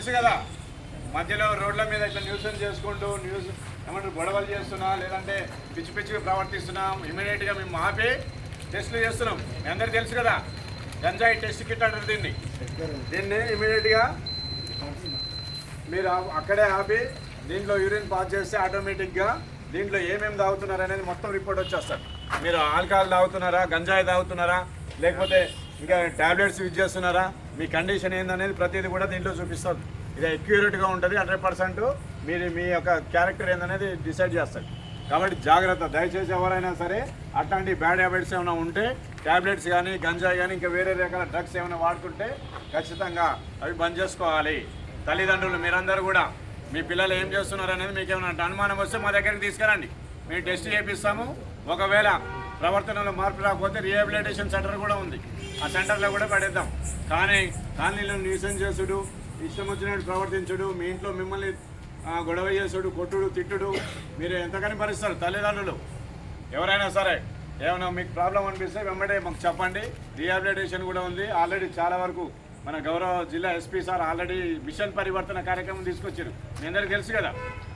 తెలుసు కదా, మధ్యలో రోడ్ల మీద ఇట్లా న్యూసెన్స్ చేసుకుంటూ ఏమంటారు గొడవలు చేస్తున్నా, లేదంటే పిచ్చి పిచ్చిగా ప్రవర్తిస్తున్నాం, ఇమీడియట్గా మేము ఆపి టెస్టులు చేస్తున్నాం. మీ అందరికీ తెలుసు కదా, గంజాయి టెస్ట్ కిట్ అంటారు దీన్ని ఇమీడియట్గా మీరు అక్కడే ఆపి దీంట్లో యూరిన్ పాస్ చేస్తే ఆటోమేటిక్గా దీంట్లో ఏమేమి తాగుతున్నారు అనేది మొత్తం రిపోర్ట్ వచ్చేస్తారు. మీరు ఆల్కహాల్ తాగుతున్నారా, గంజాయి తాగుతున్నారా, లేకపోతే ఇంకా ట్యాబ్లెట్స్ యూజ్ చేస్తున్నారా, మీ కండిషన్ ఏందనేది ప్రతిదీ కూడా దీంట్లో చూపిస్తుంది. ఇది అక్యూరేట్గా ఉంటుంది. 100% మీరు మీ యొక్క క్యారెక్టర్ ఏందనేది డిసైడ్ చేస్తారు. కాబట్టి జాగ్రత్త, దయచేసి ఎవరైనా సరే అట్లాంటి బ్యాడ్ హ్యాబిట్స్ ఏమైనా ఉంటే, ట్యాబ్లెట్స్ కానీ గంజాయి కానీ ఇంకా వేరే రకాల డ్రగ్స్ ఏమైనా వాడుతుంటే ఖచ్చితంగా అవి బంద్ చేసుకోవాలి. తల్లిదండ్రులు మీరందరూ కూడా మీ పిల్లలు ఏం చేస్తున్నారు అనేది మీకు ఏమైనా అనుమానం వస్తే మా దగ్గరికి తీసుకురండి, మేము టెస్ట్ చేపిస్తాము. ఒకవేళ ప్రవర్తనలో మార్పు రాకపోతే రీహాబిలిటేషన్ సెంటర్ కూడా ఉంది, ఆ సెంటర్లో కూడా పడేద్దాం. కానీ కాలనీలో న్యూసెన్స్ చేసుడు, ఇష్టం వచ్చినట్టు ప్రవర్తించుడు, మీ ఇంట్లో మిమ్మల్ని గొడవ చేసుడు, కొట్టుడు, తిట్టుడు మీరు ఎంతకని భరిస్తారు తల్లిదండ్రులు. ఎవరైనా సరే ఏమైనా మీకు ప్రాబ్లం అనిపిస్తే వెంబడే మాకు చెప్పండి. రీహాబిలిటేషన్ కూడా ఉంది. ఆల్రెడీ చాలా వరకు మన గౌరవ జిల్లా ఎస్పీ సార్ ఆల్రెడీ మిషన్ పరివర్తన కార్యక్రమం తీసుకొచ్చారు. మీ అందరికీ తెలుసు కదా,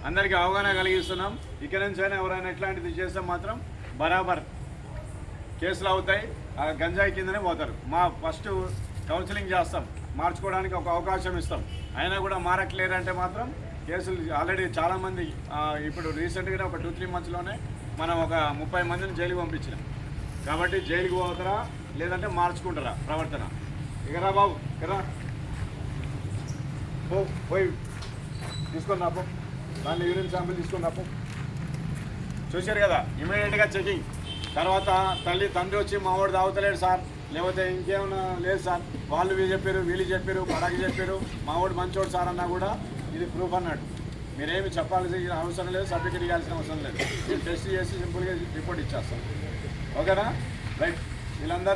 అందరికీ అవగాహన కలిగిస్తున్నాం. ఇక్కడి నుంచి అయినా ఎవరైనా ఇట్లాంటిది చేస్తే మాత్రం బరాబర్ కేసులు అవుతాయి, ఆ గంజాయి కిందనే పోతారు. మా ఫస్ట్ కౌన్సిలింగ్ చేస్తాం, మార్చుకోవడానికి ఒక అవకాశం ఇస్తాం. అయినా కూడా మారట్లేరంటే మాత్రం కేసులు ఆల్రెడీ చాలామంది ఇప్పుడు రీసెంట్గానే ఒక 2-3 మంత్స్లోనే మనం ఒక 30 మందిని జైలుకి పంపించినాం. కాబట్టి జైలుకి పోతారా లేదంటే మార్చుకుంటారా ప్రవర్తన. ఇక రా బాబు, ఇకరా పోయి తీసుకొని రాపో, దాన్ని యూరిన్ శాంపిల్ తీసుకొని రాపో. చూశారు కదా, ఇమీడియట్గా చెకింగ్. తర్వాత తండ్రి వచ్చి మా వాడు తాగుతలేడు సార్, లేకపోతే ఇంకేమైనా లేదు సార్, వాళ్ళు వీళ్ళు చెప్పారు పడకి చెప్పారు, మా వాడు మంచోడు సార్ అన్నా కూడా ఇది ప్రూఫ్ అన్నాడు. మీరేమి చెప్పాల్సిన అవసరం లేదు, సర్టిఫికేట్ ఇవ్వాల్సిన అవసరం లేదు. మీరు టెస్ట్ చేసి సింపుల్గా రిపోర్ట్ ఇచ్చేస్తాం. ఓకేనా? రైట్. వీళ్ళందరూ